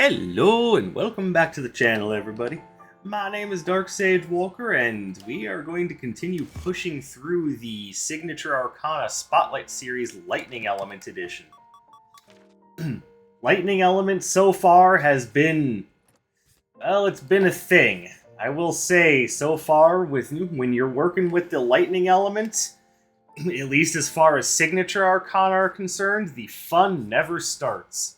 Hello and welcome back to the channel, everybody. My name is Dark Sage Walker, and we are going to continue pushing through the Signature Arcana Spotlight Series Lightning Element Edition. Lightning Element so far has been, well, it's been a thing. I will say, so far, when you're working with the Lightning Element, at least as far as Signature Arcana are concerned, the fun never starts.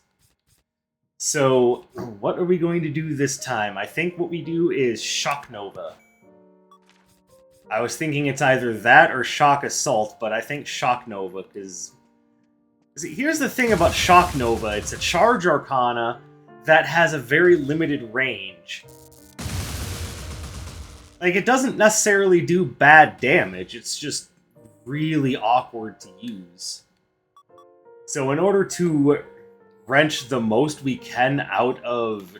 So, what are we going to do this time? I think what we do is Shock Nova. I was thinking it's either that or Shock Assault, but I think Shock Nova, because... here's the thing about Shock Nova. It's a charge arcana that has a very limited range. Like, it doesn't necessarily do bad damage, it's just really awkward to use. So in order to wrench the most we can out of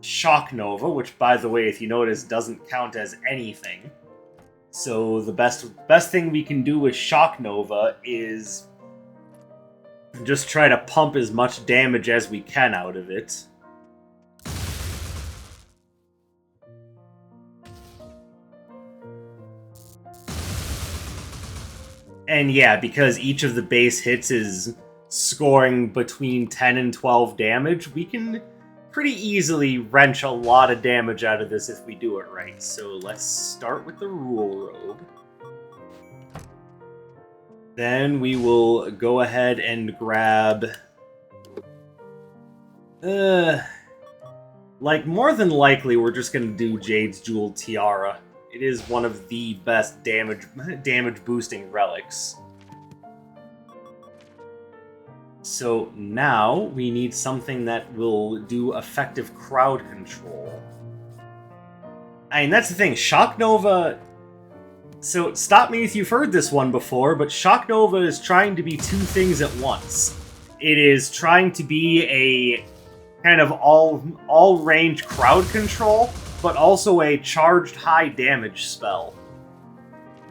Shock Nova, which, by the way, if you notice, doesn't count as anything. So the best thing we can do with Shock Nova is just try to pump as much damage as we can out of it. And yeah, because each of the base hits is scoring between 10 and 12 damage, we can pretty easily wrench a lot of damage out of this if we do it right. So let's start with the Rule Robe. Then we will go ahead and grab... like, more than likely, we're just going to do Jade's Jeweled Tiara. It is one of the best damage-boosting relics. So now we need something that will do effective crowd control. I mean, that's the thing. Shock Nova... So, stop me if you've heard this one before, but Shock Nova is trying to be two things at once. It is trying to be a kind of all-range crowd control, but also a charged high damage spell.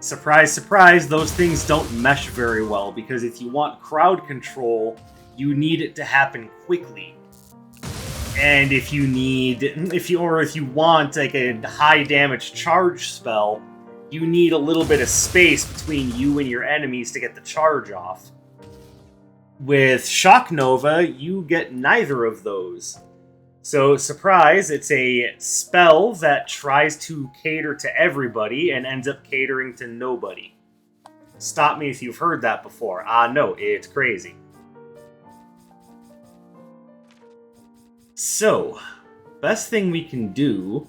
Surprise, surprise, those things don't mesh very well, because if you want crowd control, you need it to happen quickly. And if you want like a high damage charge spell, you need a little bit of space between you and your enemies to get the charge off. With Shock Nova, you get neither of those. So, surprise, it's a spell that tries to cater to everybody and ends up catering to nobody. Stop me if you've heard that before. No, it's crazy. So, best thing we can do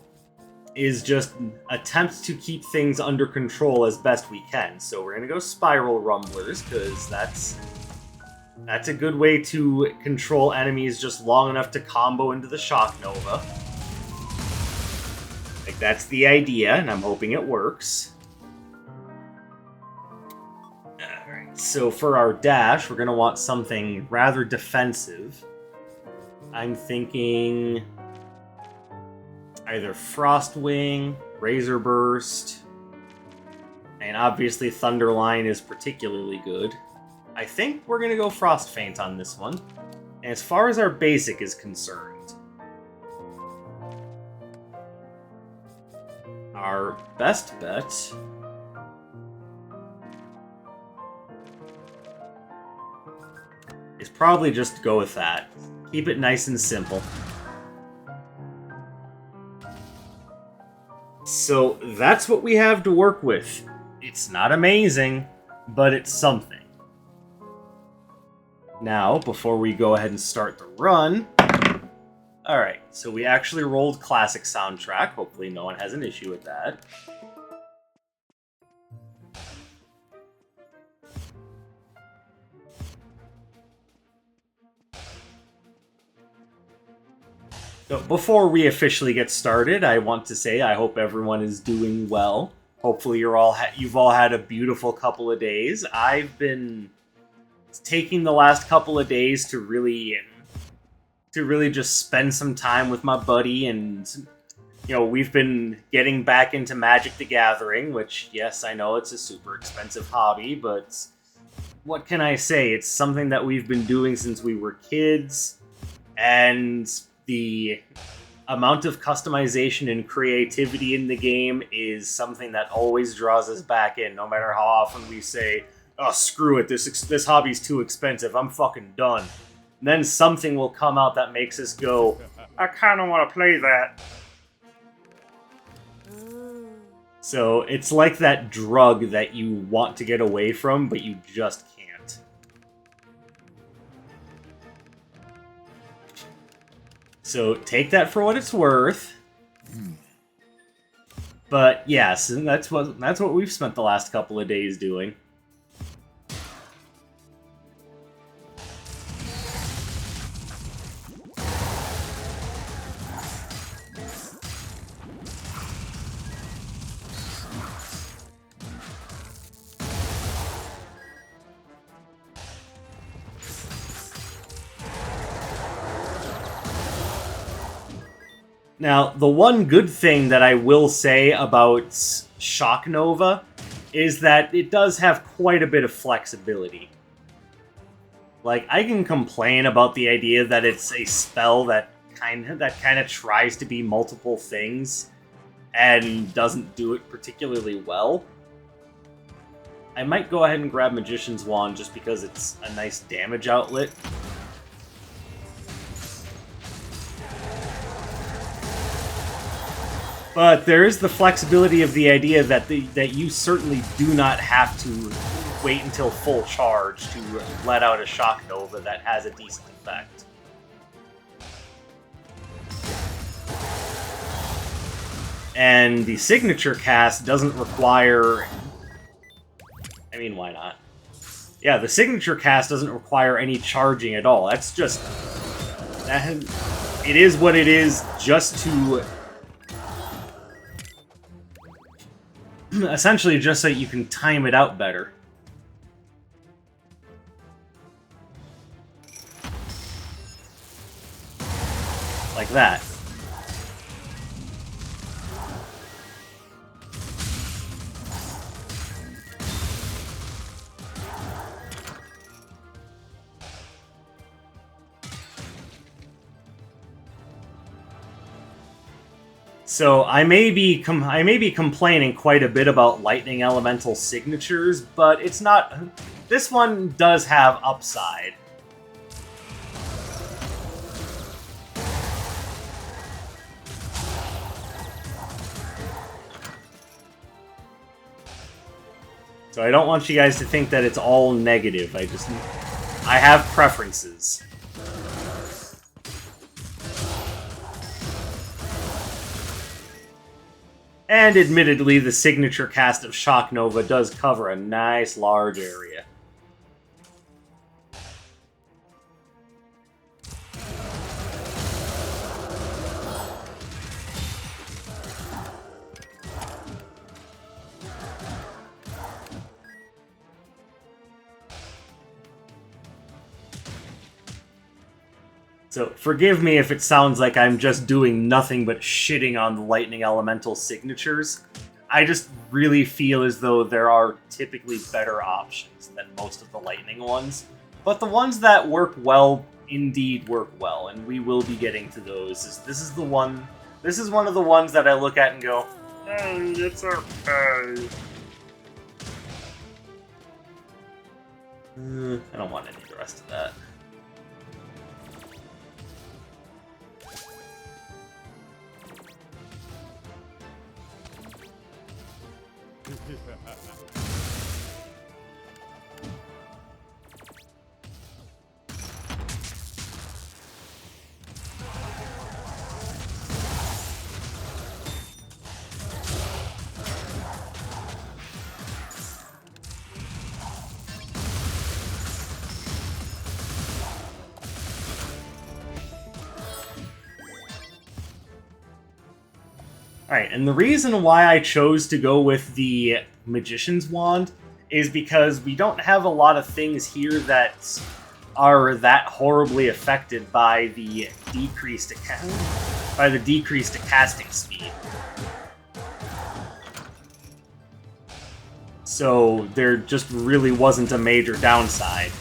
is just attempt to keep things under control as best we can. So we're going to go Spiral Rumblers, because that's a good way to control enemies just long enough to combo into the Shock Nova. Like, that's the idea, and I'm hoping it works. Alright, so for our dash, we're going to want something rather defensive. I'm thinking either Frostwing, Razor Burst, and obviously Thunderline is particularly good. I think we're going to go Frost Feint on this one. And as far as our basic is concerned, our best bet is probably just to go with that. Keep it nice and simple. So that's what we have to work with. It's not amazing, but it's something. Now, before we go ahead and start the run... Alright, so we actually rolled classic soundtrack. Hopefully no one has an issue with that. So before we officially get started, I want to say I hope everyone is doing well. Hopefully you've all had a beautiful couple of days. I've been taking the last couple of days to really just spend some time with my buddy, and we've been getting back into Magic the Gathering, which, yes, I know it's a super expensive hobby, but what can I say? It's something that we've been doing since we were kids, and the amount of customization and creativity in the game is something that always draws us back in, no matter how often we say, oh, screw it, this hobby's too expensive, I'm fucking done. And then something will come out that makes us go, I kind of want to play that. So it's like that drug that you want to get away from, but you just can't. So take that for what it's worth. But yes, that's what we've spent the last couple of days doing. Now, the one good thing that I will say about Shock Nova is that it does have quite a bit of flexibility. Like, I can complain about the idea that it's a spell that kind of tries to be multiple things and doesn't do it particularly well. I might go ahead and grab Magician's Wand just because it's a nice damage outlet. But there is the flexibility of the idea that that you certainly do not have to wait until full charge to let out a Shock Nova that has a decent effect. And the signature cast doesn't require... I mean, why not? Yeah, the signature cast doesn't require any charging at all. That's just... it is what it is, just to... essentially just so you can time it out better. Like that. So I may be complaining quite a bit about lightning elemental signatures, but it's not. This one does have upside. So I don't want you guys to think that it's all negative. I have preferences. And admittedly, the signature cast of Shock Nova does cover a nice large area. So, forgive me if it sounds like I'm just doing nothing but shitting on the Lightning Elemental signatures. I just really feel as though there are typically better options than most of the Lightning ones. But the ones that work well, indeed work well, and we will be getting to those. This is one of the ones that I look at and go, it's okay. I don't want any of the rest of that. Alright, and the reason why I chose to go with the Magician's Wand is because we don't have a lot of things here that are that horribly affected by the decreased casting speed. So there just really wasn't a major downside.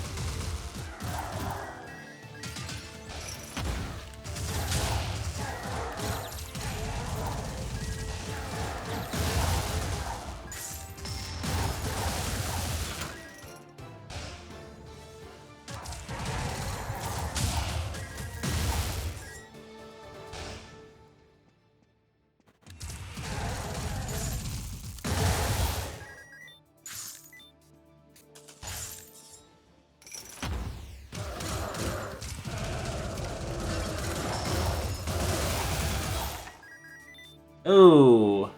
Oh,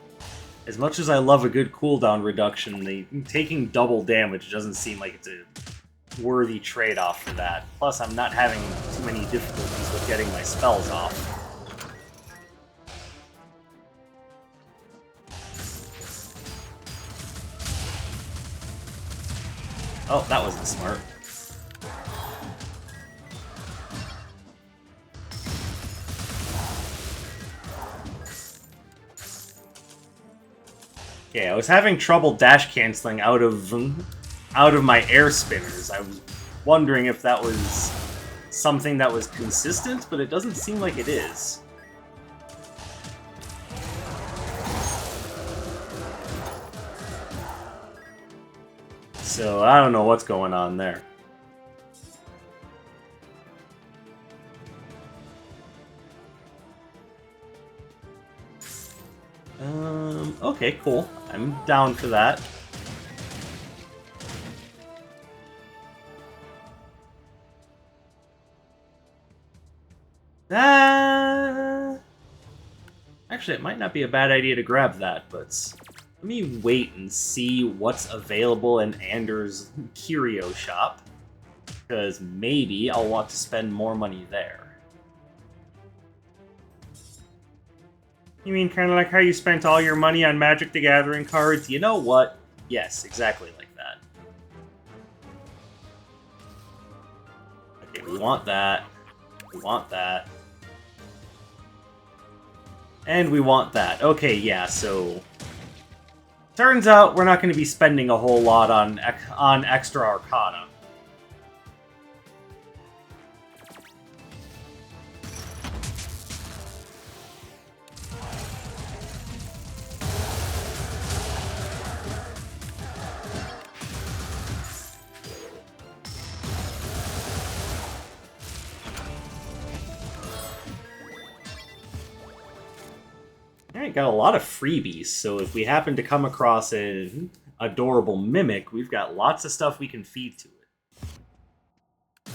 as much as I love a good cooldown reduction, taking double damage doesn't seem like it's a worthy trade-off for that. Plus, I'm not having too many difficulties with getting my spells off. Oh, that wasn't smart. Okay, I was having trouble dash canceling out of my air spinners. I was wondering if that was something that was consistent, but it doesn't seem like it is. So I don't know what's going on there. Okay, cool. I'm down for that. Actually, it might not be a bad idea to grab that, but let me wait and see what's available in Anders' curio shop, because maybe I'll want to spend more money there. You mean kind of like how you spent all your money on Magic the Gathering cards? You know what? Yes, exactly like that. Okay, we want that. We want that. And we want that. Okay, yeah, so... Turns out we're not going to be spending a whole lot on extra arcana. Alright, got a lot of freebies, so if we happen to come across an adorable mimic, we've got lots of stuff we can feed to it.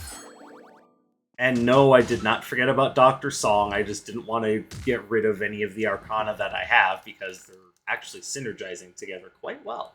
And no, I did not forget about Dr. Song, I just didn't want to get rid of any of the arcana that I have, because they're actually synergizing together quite well.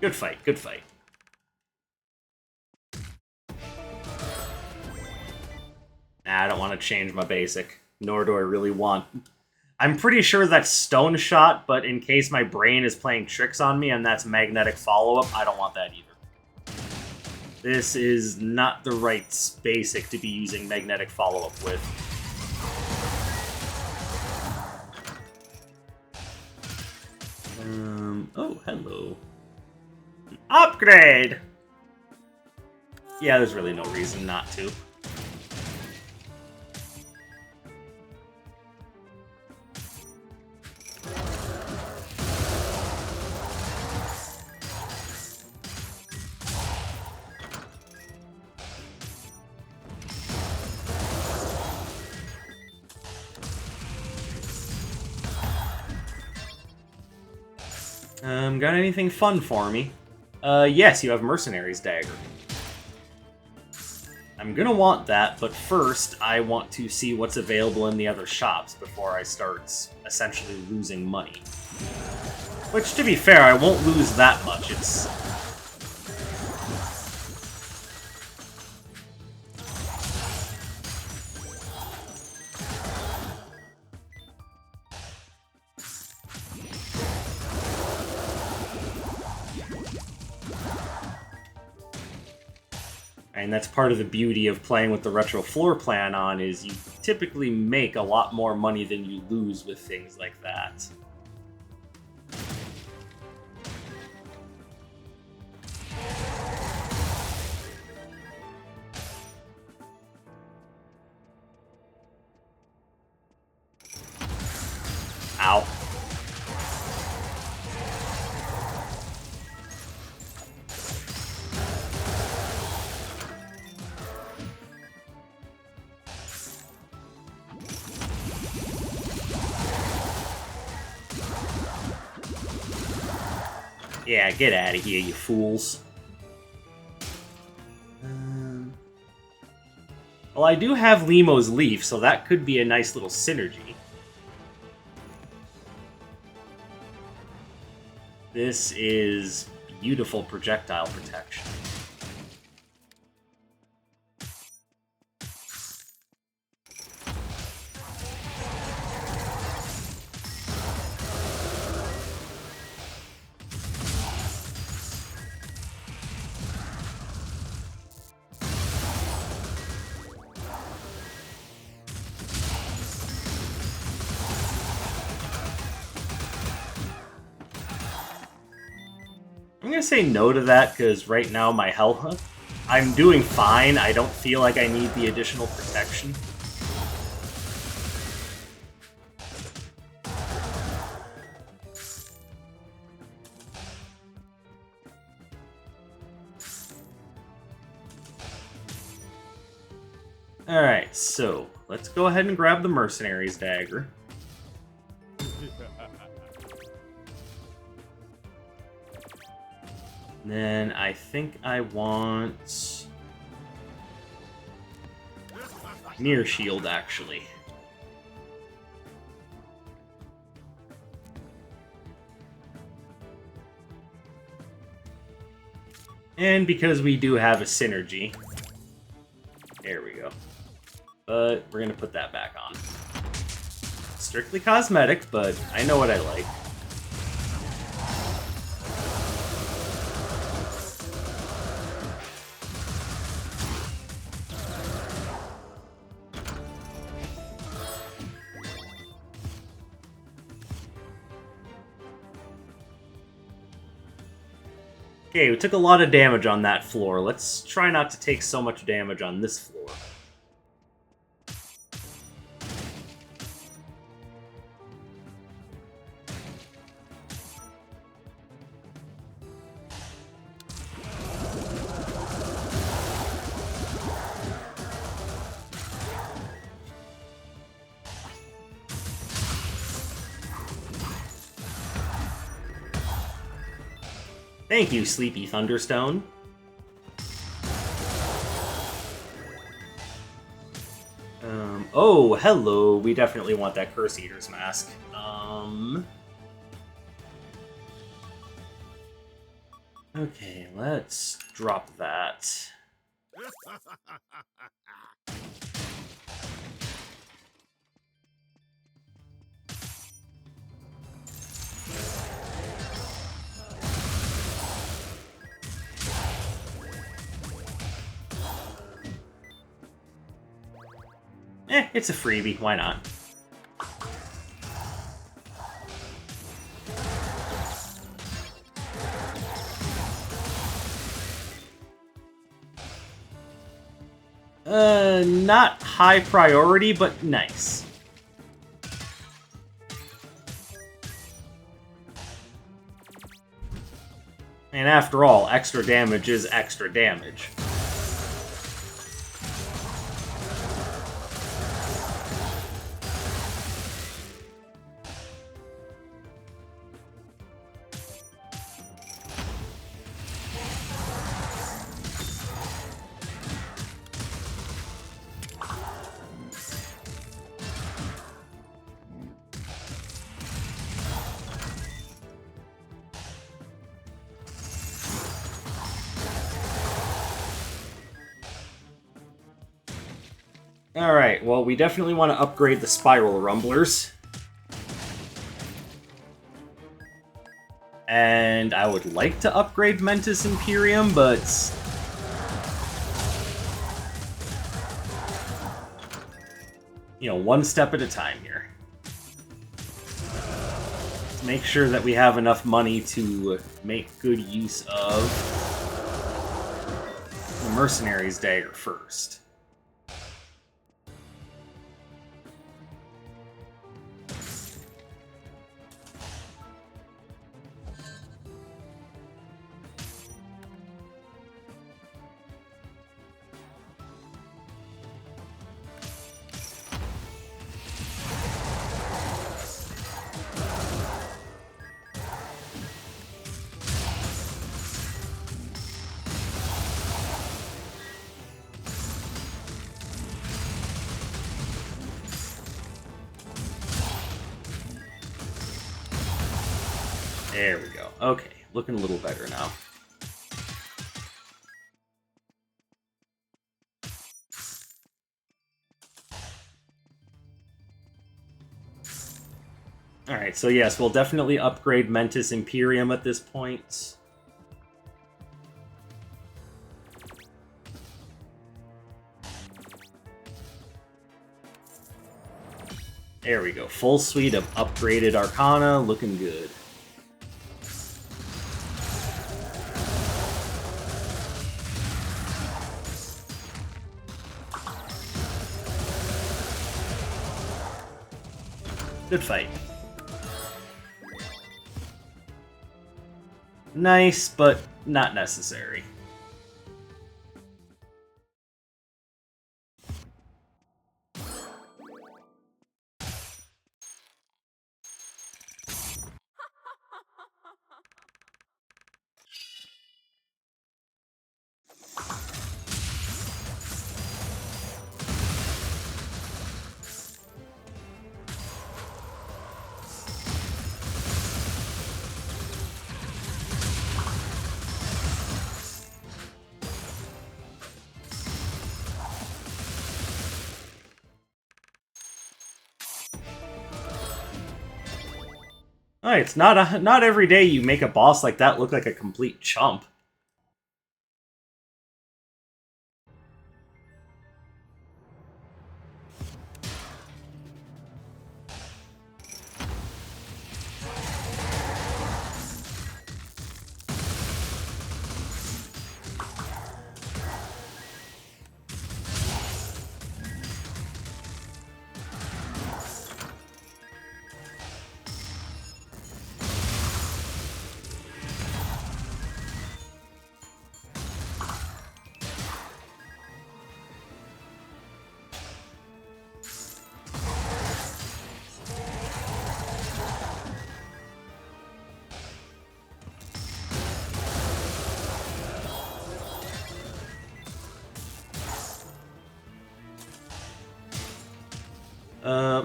Good fight, good fight. Nah, I don't want to change my basic, nor do I really want... I'm pretty sure that's Stone Shot, but in case my brain is playing tricks on me and that's Magnetic Follow-Up, I don't want that either. This is not the right basic to be using Magnetic Follow-Up with. Oh, hello. Upgrade! Yeah, there's really no reason not to. Got anything fun for me? Yes, you have Mercenary's Dagger. I'm gonna want that, but first I want to see what's available in the other shops before I start essentially losing money. Which, to be fair, I won't lose that much. It's... And that's part of the beauty of playing with the retro floor plan on, is you typically make a lot more money than you lose with things like that. Ow. Yeah, get out of here, you fools. Well, I do have Lemo's Leaf, so that could be a nice little synergy. This is beautiful projectile protection. I'm gonna say no to that, because right now my health... I'm doing fine. I don't feel like I need the additional protection. Alright, so let's go ahead and grab the Mercenary's Dagger. Then I think I want Mirror Shield, actually. And because we do have a synergy. There we go. But we're gonna put that back on. Strictly cosmetic, but I know what I like. Okay, we took a lot of damage on that floor. Let's try not to take so much damage on this floor. Thank you, Sleepy Thunderstone. Oh, hello. We definitely want that Curse Eater's Mask. Okay, let's drop that. It's a freebie, why not? Not high priority, but nice. And after all, extra damage is extra damage. Alright, well, we definitely want to upgrade the Spiral Rumblers. And I would like to upgrade Mentis Imperium, but... you know, one step at a time here. Let's make sure that we have enough money to make good use of the Mercenary's Dagger first. There we go. Okay, looking a little better now. Alright, so yes, we'll definitely upgrade Mentis Imperium at this point. There we go. Full suite of upgraded Arcana, looking good. Good fight. Nice, but not necessary. Alright, it's not every day you make a boss like that look like a complete chump.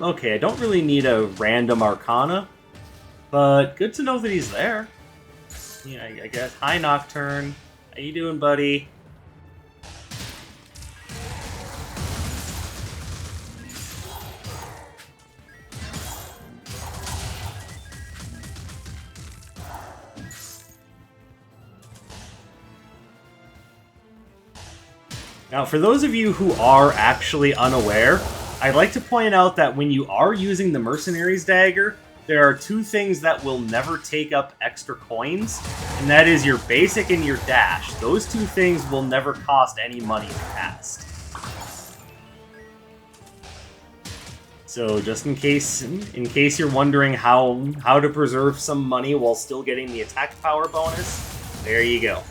Okay, I don't really need a random Arcana, but good to know that he's there. Yeah, I guess. Hi, Nocturne. How you doing, buddy? Now, for those of you who are actually unaware, I'd like to point out that when you are using the Mercenary's Dagger, there are two things that will never take up extra coins, and that is your basic and your dash. Those two things will never cost any money to cast. So just in case you're wondering how to preserve some money while still getting the attack power bonus, there you go.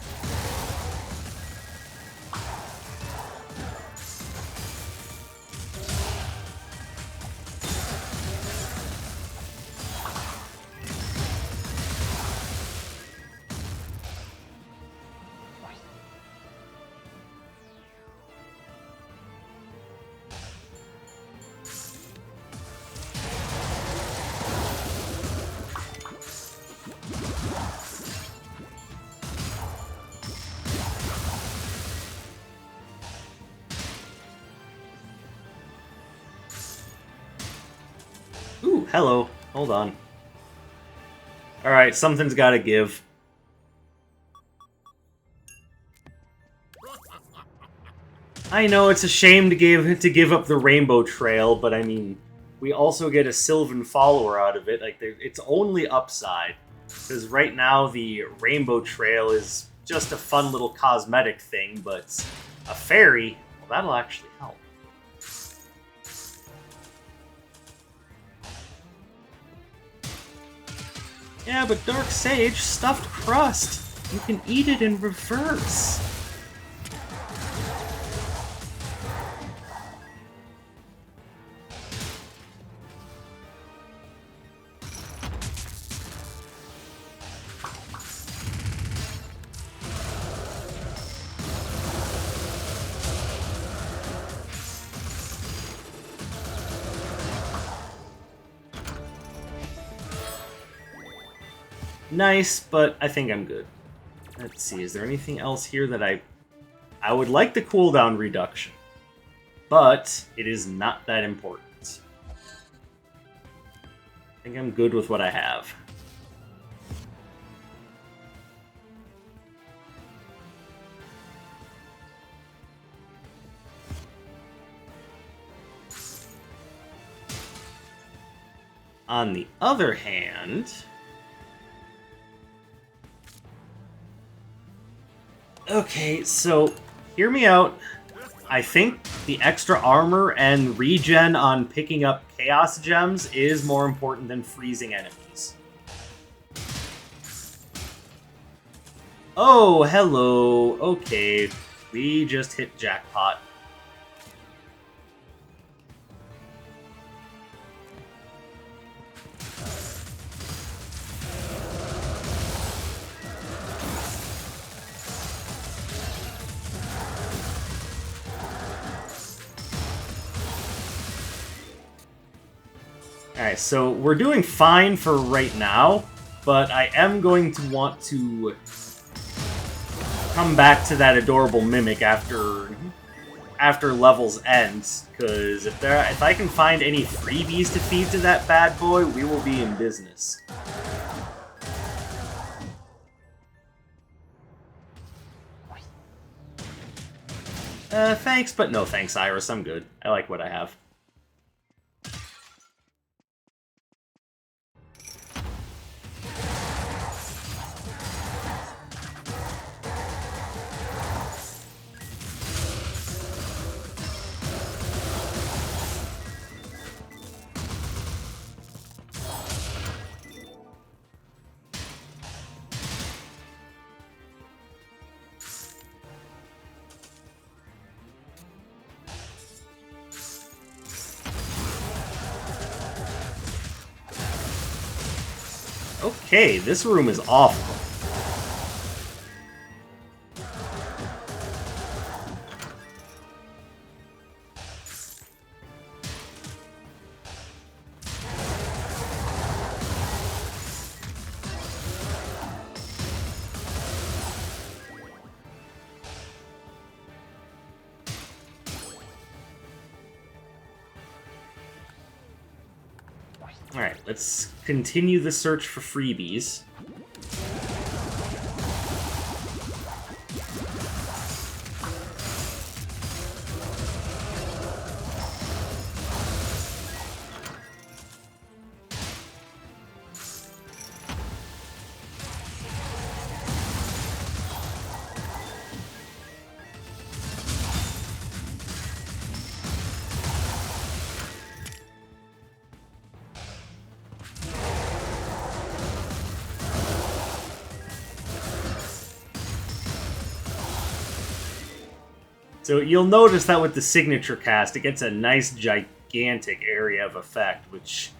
Ooh, hello. Hold on. Alright, something's gotta give. I know it's a shame to give up the Rainbow Trail, but I mean, we also get a Sylvan Follower out of it. Like, it's only upside. Because right now, the Rainbow Trail is just a fun little cosmetic thing, but a fairy, well, that'll actually help. Yeah, but Dark Sage, stuffed crust. You can eat it in reverse. nice, but I think I'm good. Let's see, is there anything else here that I would like the cooldown reduction, but it is not that important. I think I'm good with what I have. On the other hand... Okay, so hear me out. I think the extra armor and regen on picking up Chaos Gems is more important than freezing enemies. Oh, hello. Okay, we just hit jackpot. Alright, so we're doing fine for right now, but I am going to want to come back to that adorable mimic after levels end, because if I can find any freebies to feed to that bad boy, we will be in business. Thanks, but no thanks, Iris. I'm good. I like what I have. Okay, this room is awful. Alright, let's continue the search for freebies. So you'll notice that with the signature cast, it gets a nice gigantic area of effect, which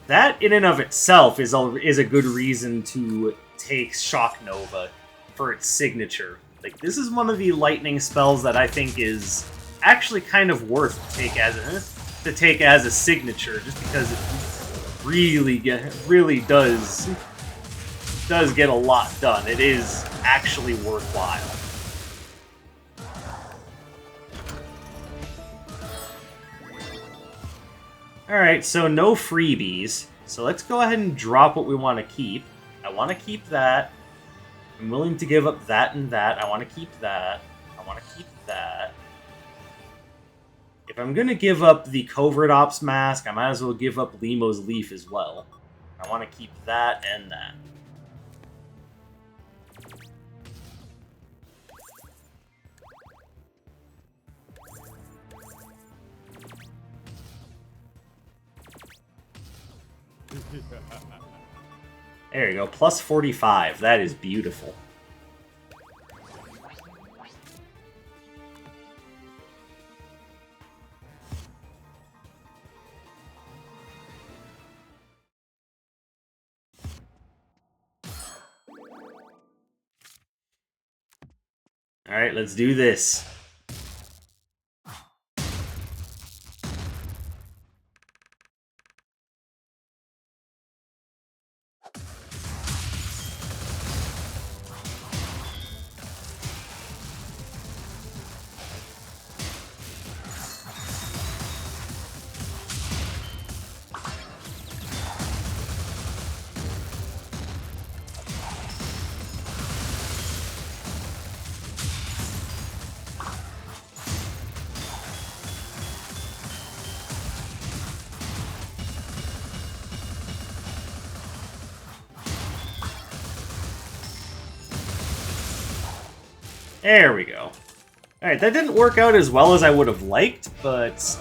that in and of itself is a good reason to take Shock Nova for its signature. Like, this is one of the lightning spells that I think is actually kind of worth to take as a signature, just because it really does get a lot done. It is actually worthwhile. Alright, so no freebies. So let's go ahead and drop what we want to keep. I want to keep that. I'm willing to give up that and that. I want to keep that. I want to keep that. If I'm going to give up the Covert Ops Mask, I might as well give up Limo's Leaf as well. I want to keep that and that. There you go, plus 45. That is beautiful. Alright, let's do this. There we go. Alright, that didn't work out as well as I would have liked, but...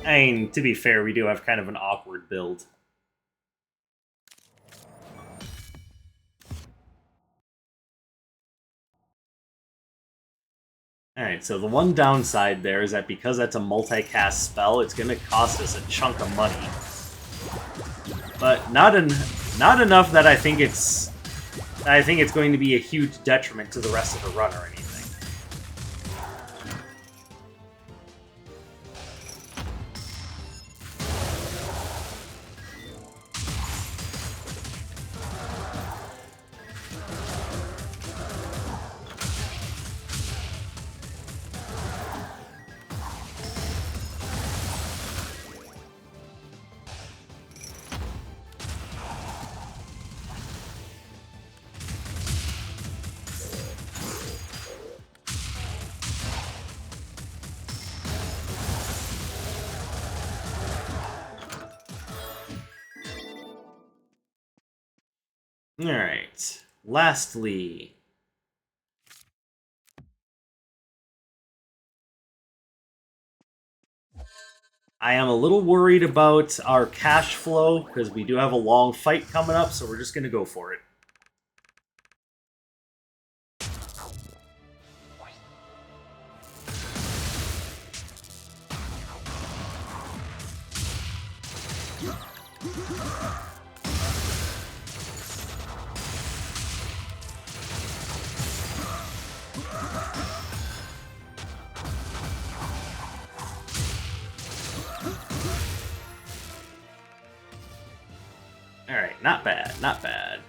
I mean, to be fair, we do have kind of an awkward build. Alright, so the one downside there is that because that's a multicast spell, it's going to cost us a chunk of money. But not enough that I think it's going to be a huge detriment to the rest of the run or anything. Alright, lastly... I am a little worried about our cash flow, because we do have a long fight coming up, so we're just going to go for it. Alright, not bad, not bad.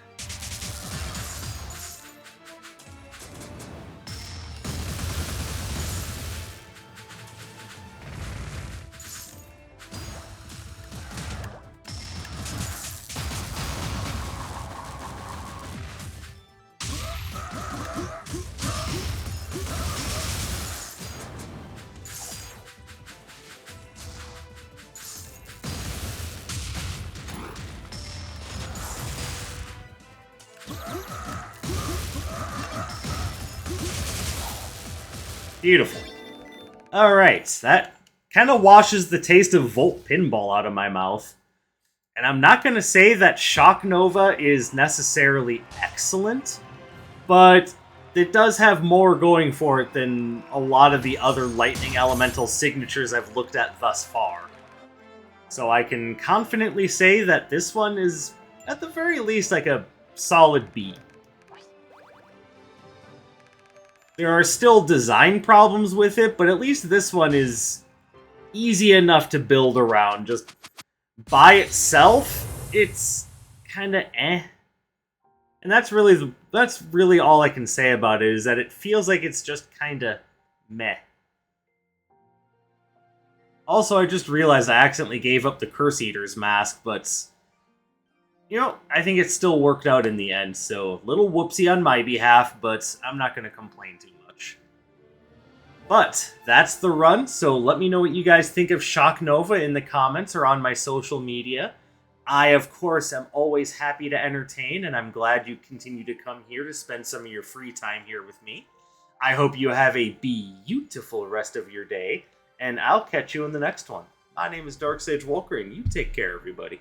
Beautiful. Alright, that kind of washes the taste of Volt Pinball out of my mouth. And I'm not going to say that Shock Nova is necessarily excellent, but it does have more going for it than a lot of the other Lightning Elemental signatures I've looked at thus far. So I can confidently say that this one is, at the very least, like a solid B. There are still design problems with it, but at least this one is easy enough to build around. Just by itself, it's kind of eh. And that's really all I can say about it, is that it feels like it's just kind of meh. Also, I just realized I accidentally gave up the Curse Eater's mask, but... you know, I think it still worked out in the end, so little whoopsie on my behalf, but I'm not going to complain too much. But that's the run, so let me know what you guys think of Shock Nova in the comments or on my social media. I, of course, am always happy to entertain, and I'm glad you continue to come here to spend some of your free time here with me. I hope you have a beautiful rest of your day, and I'll catch you in the next one. My name is Dark Sage Wolker, and you take care, everybody.